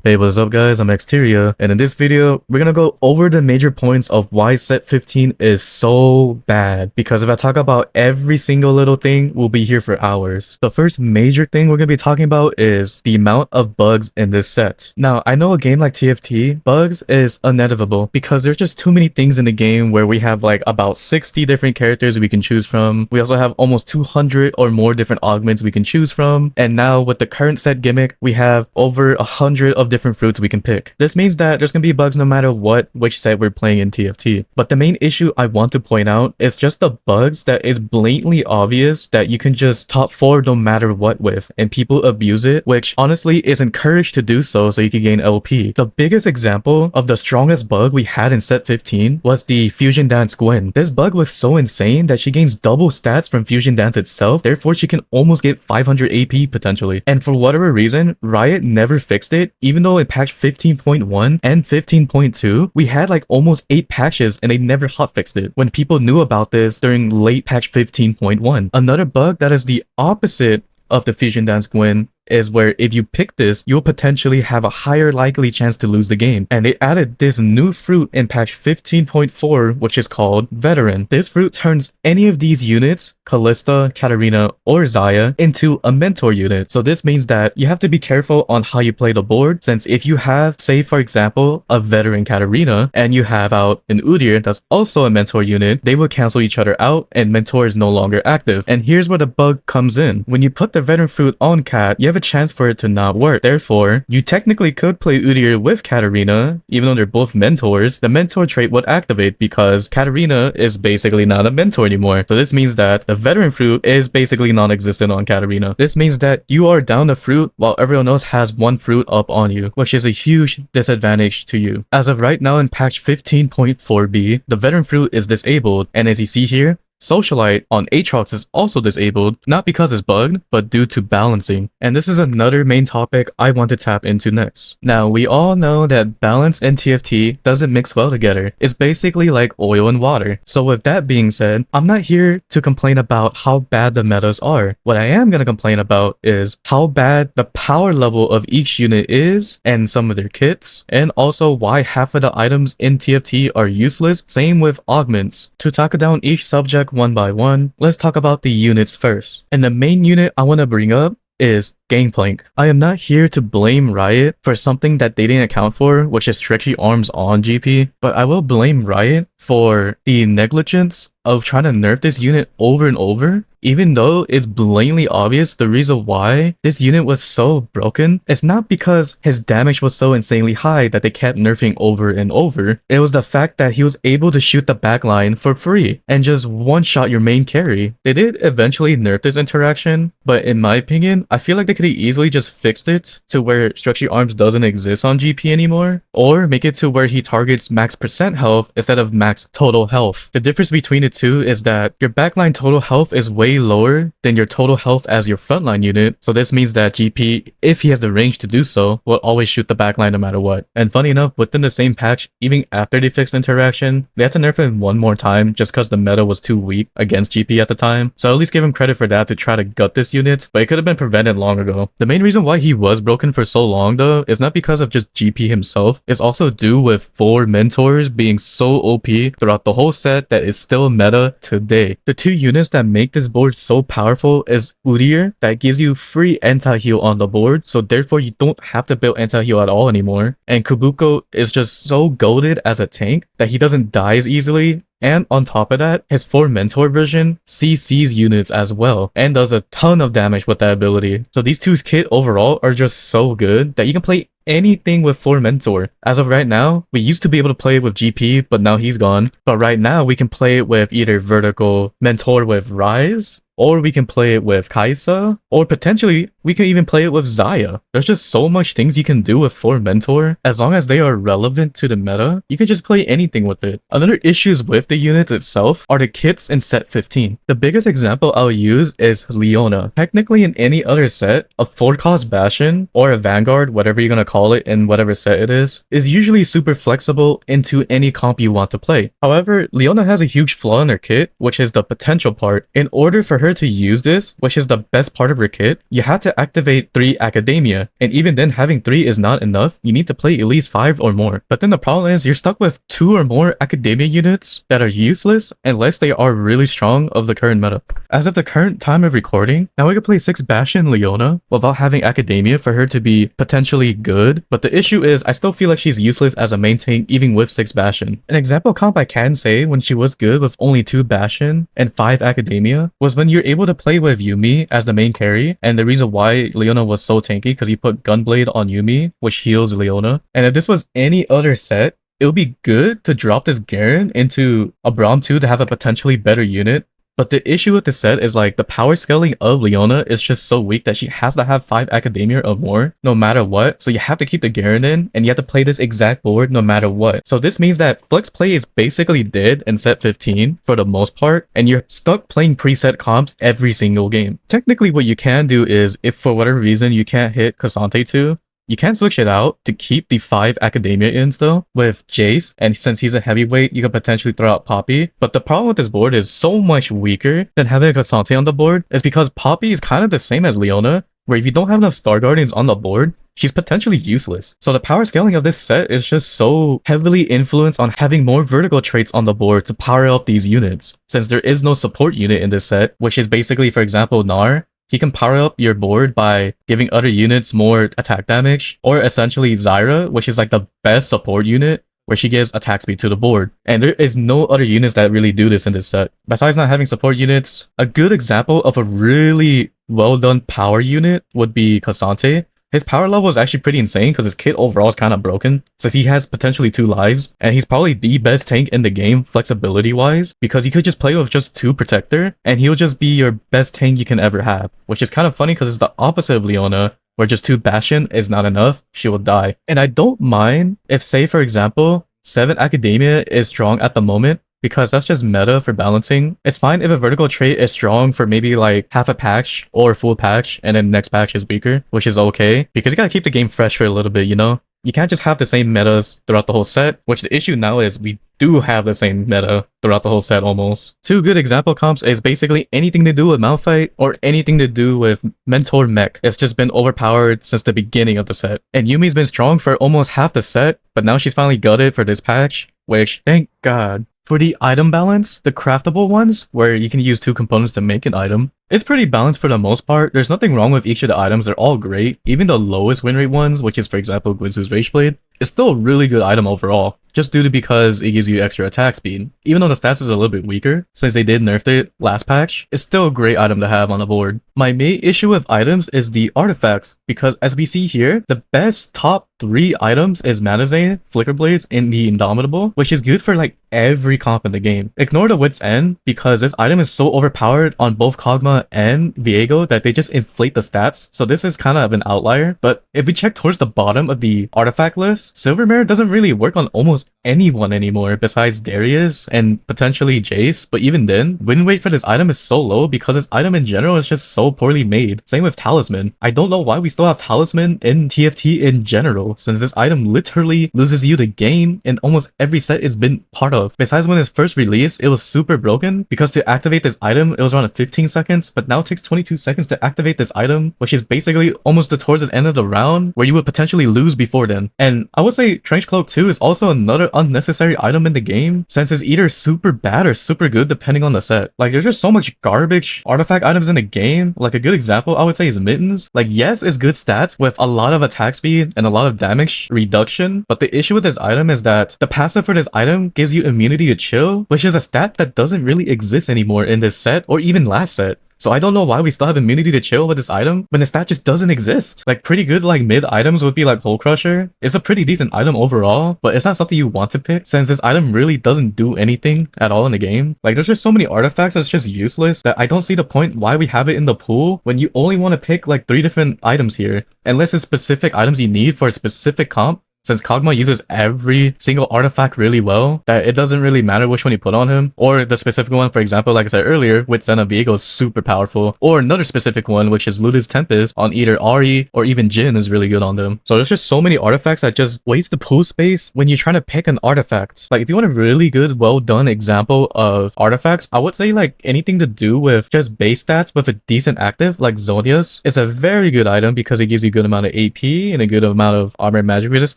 Hey, what's up guys, I'm Exteria, and in this video, we're gonna go over the major points of why set 15 is so bad, because if I talk about every single little thing, we'll be here for hours. The first major thing we're gonna be talking about is the amount of bugs in this set. Now, I know a game like TFT, bugs is inevitable, because there's just too many things in the game where we have like about 60 different characters we can choose from. We also have almost 200 or more different augments we can choose from, and now with the current set gimmick, we have over 100 of different fruits we can pick. This means that there's gonna be bugs no matter which set we're playing in TFT. But the main issue I want to point out is just the bugs that is blatantly obvious that you can just top 4 no matter what with, and people abuse it, which honestly is encouraged to do so you can gain LP. The biggest example of the strongest bug we had in set 15 was the Fusion Dance Gwen. This bug was so insane that she gains double stats from Fusion Dance itself, therefore she can almost get 500 AP potentially. And for whatever reason, Riot never fixed it, even though in patch 15.1 and 15.2, we had like almost 8 patches and they never hotfixed it when people knew about this during late patch 15.1. Another bug that is the opposite of the Fusion Dance Gwen is where if you pick this, you'll potentially have a higher likely chance to lose the game. And they added this new fruit in patch 15.4, which is called Veteran. This fruit turns any of these units, Kalista, Katarina, or Xayah, into a mentor unit. So this means that you have to be careful on how you play the board, since if you have, say for example, a Veteran Katarina, and you have out an Udyr that's also a mentor unit, they will cancel each other out and mentor is no longer active. And here's where the bug comes in. When you put the Veteran fruit on Kat, you have a chance for it to not work. Therefore, you technically could play Udyr with Katarina, even though they're both mentors. The mentor trait would activate because Katarina is basically not a mentor anymore. So this means that the Veteran fruit is basically non-existent on Katarina. This means that you are down the fruit while everyone else has one fruit up on you, which is a huge disadvantage to you. As of right now in patch 15.4b, the Veteran fruit is disabled, and as you see here, Socialite on Aatrox is also disabled, not because it's bugged, but due to balancing. And this is another main topic I want to tap into next. Now, we all know that balance and TFT doesn't mix well together. It's basically like oil and water. So with that being said, I'm not here to complain about how bad the metas are. What I am going to complain about is how bad the power level of each unit is and some of their kits, and also why half of the items in TFT are useless. Same with augments. To tackle down each subject one by one, let's talk about the units first. And the main unit I want to bring up is Gangplank. I am not here to blame Riot for something that they didn't account for, which is stretchy arms on GP, but I will blame Riot for the negligence of trying to nerf this unit over and over, even though it's blatantly obvious the reason why this unit was so broken. It's not because his damage was so insanely high that they kept nerfing over and over. It was the fact that he was able to shoot the backline for free and just one-shot your main carry. They did eventually nerf this interaction, but in my opinion, I feel like they could have easily just fixed it to where stretchy arms doesn't exist on GP anymore, or make it to where he targets max percent health instead of max total health. The difference between the two is that your backline total health is way lower than your total health as your frontline unit, so this means that GP, if he has the range to do so, will always shoot the backline no matter what. And funny enough, within the same patch, even after they fixed interaction, they had to nerf him one more time just because the meta was too weak against GP at the time. So at least give him credit for that to try to gut this unit, but it could have been prevented long ago. The main reason why he was broken for so long though is not because of just GP himself, it's also due with 4 mentors being so OP throughout the whole set that is still meta today. The 2 units that make this board so powerful is Udyr, that gives you free anti-heal on the board, so therefore you don't have to build anti-heal at all anymore. And Kubuko is just so goated as a tank that he doesn't die as easily. And on top of that, his 4 mentor version CCs units as well and does a ton of damage with that ability. So these 2's kit overall are just so good that you can play anything with 4 mentor. As of right now, we used to be able to play it with GP, but now he's gone. But right now we can play it with either vertical mentor with Rise, or we can play it with Kaisa, or potentially we can even play it with Xayah. There's just so much things you can do with 4 mentor. As long as they are relevant to the meta, you can just play anything with it. Another issues with the unit itself are the kits in set 15. The biggest example I'll use is Leona. Technically in any other set, a 4-cost Bastion or a Vanguard, whatever you're gonna call it in whatever set it is usually super flexible into any comp you want to play. However, Leona has a huge flaw in her kit, which is the potential part. In order for her her to use this, which is the best part of her kit, you have to activate 3 Academia, and even then having 3 is not enough, you need to play at least 5 or more. But then the problem is you're stuck with 2 or more Academia units that are useless unless they are really strong of the current meta. As of the current time of recording, now we can play 6 Bastion Leona without having Academia for her to be potentially good, but the issue is I still feel like she's useless as a main tank even with 6 Bastion. An example comp I can say when she was good with only 2 Bastion and 5 Academia was when you're able to play with Yuumi as the main carry, and the reason why Leona was so tanky because you put Gunblade on Yuumi, which heals Leona. And if this was any other set, it would be good to drop this Garen into a Braum 2 to have a potentially better unit. But the issue with this set is like the power scaling of Leona is just so weak that she has to have 5 Academia or more no matter what. So you have to keep the Garen in and you have to play this exact board no matter what. So this means that flex play is basically dead in set 15 for the most part, and you're stuck playing preset comps every single game. Technically what you can do is if for whatever reason you can't hit Cassante 2, you can switch it out to keep the 5 Academia ins though with Jace, and since he's a heavyweight, you can potentially throw out Poppy. But the problem with this board is so much weaker than having a Cassante on the board is because Poppy is kind of the same as Leona, where if you don't have enough Star Guardians on the board, she's potentially useless. So the power scaling of this set is just so heavily influenced on having more vertical traits on the board to power up these units. Since there is no support unit in this set, which is basically, for example, Gnar, he can power up your board by giving other units more attack damage, or essentially Zyra, which is like the best support unit, where she gives attack speed to the board. And there is no other units that really do this in this set. Besides not having support units, a good example of a really well done power unit would be Cassante. His power level is actually pretty insane because his kit overall is kind of broken, since he has potentially 2 lives, and he's probably the best tank in the game flexibility wise, because you could just play with just 2 protector and he'll just be your best tank you can ever have, which is kind of funny because it's the opposite of Leona, where just 2 Bastion is not enough, she will die. And I don't mind if, say for example, 7 Academia is strong at the moment, because that's just meta for balancing. It's fine if a vertical trait is strong for maybe like half a patch or full patch, and then next patch is weaker, which is okay, because you gotta keep the game fresh for a little bit, you know? You can't just have the same metas throughout the whole set, which the issue now is we do have the same meta throughout the whole set almost. 2 good example comps is basically anything to do with Malphite or anything to do with Mentor Mech. It's just been overpowered since the beginning of the set. And Yuumi's been strong for almost half the set, but now she's finally gutted for this patch, which, thank God. For the item balance, the craftable ones, where you can use 2 components to make an item, it's pretty balanced for the most part. There's nothing wrong with each of the items, they're all great. Even the lowest win rate ones, which is for example Guinsoo's Rageblade, is still a really good item overall, just due to because it gives you extra attack speed. Even though the stats is a little bit weaker, since they did nerf it last patch, it's still a great item to have on the board. My main issue with items is the artifacts, because as we see here, the best top 3 items is Manazane, Flicker Blades, and the Indomitable, which is good for like every comp in the game. Ignore the Wit's End, because this item is so overpowered on both Kog'Maw and Viego that they just inflate the stats, so this is kind of an outlier. But if we check towards the bottom of the artifact list, Silvermare doesn't really work on almost anyone anymore besides Darius and potentially Jace, but even then, win rate for this item is so low because this item in general is just so poorly made. Same with Talisman. I don't know why we still have Talisman in TFT in general, since this item literally loses you the game in almost every set it's been part of. Besides when it's first released, it was super broken because to activate this item, it was around 15 seconds, but now it takes 22 seconds to activate this item, which is basically almost towards the end of the round where you would potentially lose before then. And I would say Trenchcloak 2 is also another unnecessary item in the game, since it's either super bad or super good depending on the set. Like there's just so much garbage artifact items in the game. Like a good example I would say is Mittens. Like yes, it's good stats with a lot of attack speed and a lot of damage reduction, but the issue with this item is that the passive for this item gives you immunity to chill, which is a stat that doesn't really exist anymore in this set or even last set. So I don't know why we still have immunity to chill with this item when the stat just doesn't exist. Like pretty good like mid items would be like Hole Crusher. It's a pretty decent item overall, but it's not something you want to pick since this item really doesn't do anything at all in the game. Like there's just so many artifacts that's just useless that I don't see the point why we have it in the pool when you only want to pick like 3 different items here, unless it's specific items you need for a specific comp. since Kog'Maw uses every single artifact really well, that it doesn't really matter which one you put on him, or the specific one, for example, like I said earlier, with Xena Viego is super powerful, or another specific one, which is Ludus Tempest on either Ahri or even Jhin is really good on them. So there's just so many artifacts that just waste the pool space when you're trying to pick an artifact. Like if you want a really good, well done example of artifacts, I would say like anything to do with just base stats with a decent active, like Zonia's, is a very good item because it gives you a good amount of AP and a good amount of armor and magic resist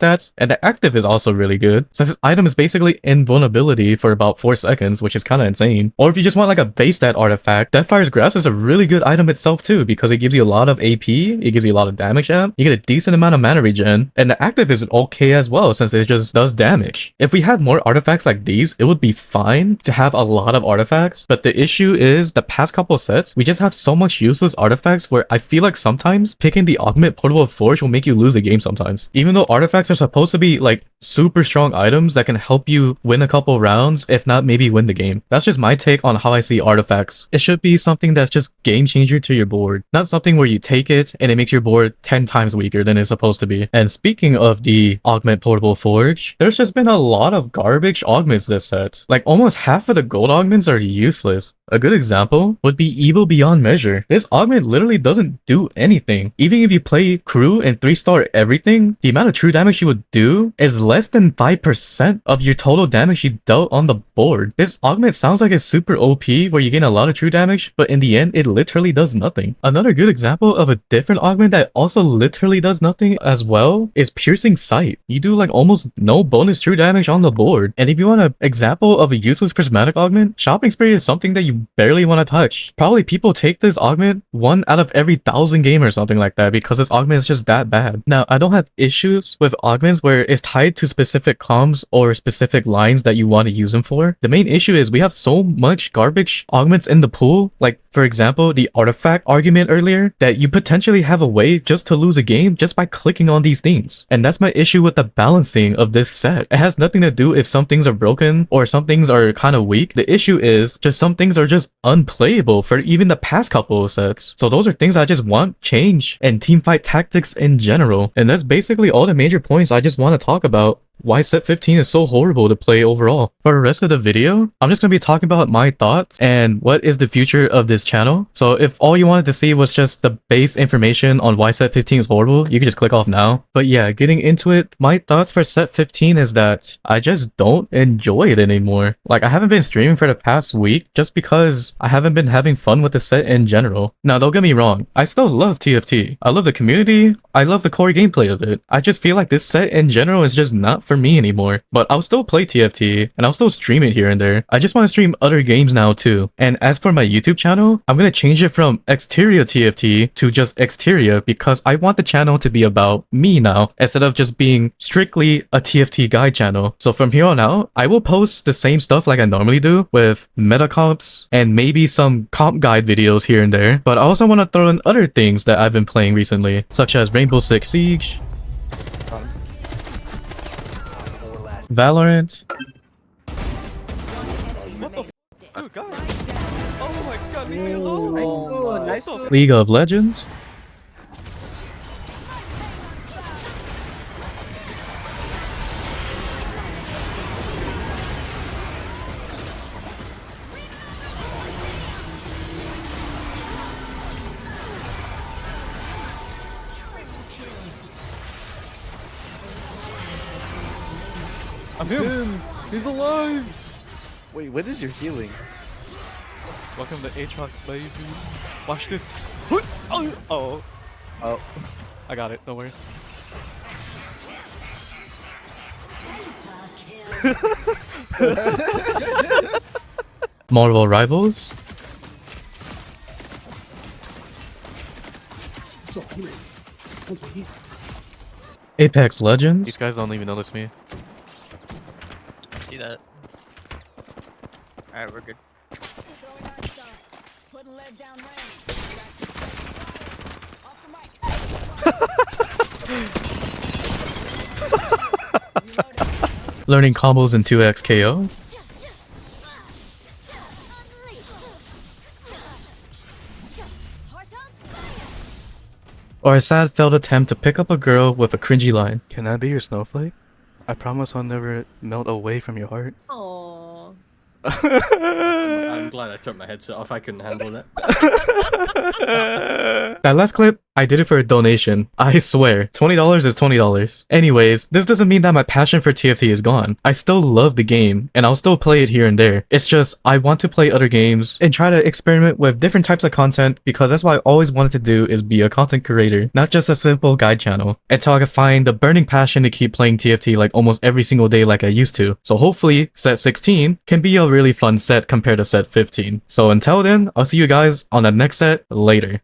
stats, and the active is also really good since this item is basically invulnerability for about 4 seconds, which is kind of insane. Or if you just want like a base stat artifact, Deathfire's Grasp is a really good item itself too because it gives you a lot of AP, it gives you a lot of damage amp, you get a decent amount of mana regen, and the active is okay as well since it just does damage. If we had more artifacts like these, it would be fine to have a lot of artifacts, but the issue is the past couple sets, we just have so much useless artifacts where I feel like sometimes picking the Augment Portable Forge will make you lose a game sometimes. Even though artifacts are supposed to be like super strong items that can help you win a couple rounds, if not maybe win the game. That's just my take on how I see artifacts. It should be something that's just game changer to your board, not something where you take it and it makes your board 10 times weaker than it's supposed to be. And speaking of the Augment Portable Forge, there's just been a lot of garbage augments this set. Like almost half of the gold augments are useless. A good example would be Evil Beyond Measure. This augment literally doesn't do anything. Even if you play crew and 3-star everything, the amount of true damage you would do is less than 5% of your total damage you dealt on the board. This augment sounds like it's super OP where you gain a lot of true damage, but in the end, it literally does nothing. Another good example of a different augment that also literally does nothing as well is Piercing Sight. You do like almost no bonus true damage on the board. And if you want an example of a useless prismatic augment, Shopping Spree is something that you barely want to touch. Probably people take this augment 1 out of every 1,000 game or something like that because this augment is just that bad. Now, I don't have issues with augments where it's tied to specific comms or specific lines that you want to use them for. The main issue is we have so much garbage augments in the pool, like for example, the artifact argument earlier, that you potentially have a way just to lose a game just by clicking on these things. And that's my issue with the balancing of this set. It has nothing to do if some things are broken or some things are kind of weak. The issue is just some things are just unplayable for even the past couple of sets. So those are things I just want change and teamfight tactics in general. And that's basically all the major points I just want to talk about why set 15 is so horrible to play overall. For the rest of the video, I'm just going to be talking about my thoughts and what is the future of this channel. So if all you wanted to see was just the base information on why set 15 is horrible, you can just click off now. But yeah, getting into it, my thoughts for set 15 is that I just don't enjoy it anymore. Like I haven't been streaming for the past week just because I haven't been having fun with the set in general. Now don't get me wrong, I still love TFT. I love the community, I love the core gameplay of it. I just feel like this set in general is just not for me anymore. But I'll still play TFT and I'll still stream it here and there. I just want to stream other games now too. And as for my YouTube channel, I'm going to change it from Exteria TFT to just Exteria because I want the channel to be about me now instead of just being strictly a TFT guide channel. So from here on out, I will post the same stuff like I normally do with meta comps and maybe some comp guide videos here and there. But I also want to throw in other things that I've been playing recently, such as Rainbow Six Siege, Valorant. What the f? Dude, guys. Oh my god, leave me alone. Nice one. League of Legends. I'm him. He's alive. Wait, what is your healing? Welcome to Aatrox, baby. Watch this. Oh. Oh. I got it, don't worry. Marvel Rivals. Apex Legends. These guys don't even notice me. See that? Alright, we're good. Learning combos in 2x KO. Or a sad failed attempt to pick up a girl with a cringy line. Can I be your snowflake? I promise I'll never melt away from your heart. Aww. I'm glad I turned my headset off. I couldn't handle it. That last clip, I did it for a donation. I swear, $20 is $20. Anyways, this doesn't mean that my passion for TFT is gone. I still love the game, and I'll still play it here and there. It's just, I want to play other games and try to experiment with different types of content because that's what I always wanted to do is be a content creator, not just a simple guide channel, until I can find the burning passion to keep playing TFT like almost every single day like I used to. So hopefully, set 16 can be a really fun set compared to set 15. So until then, I'll see you guys on the next set later.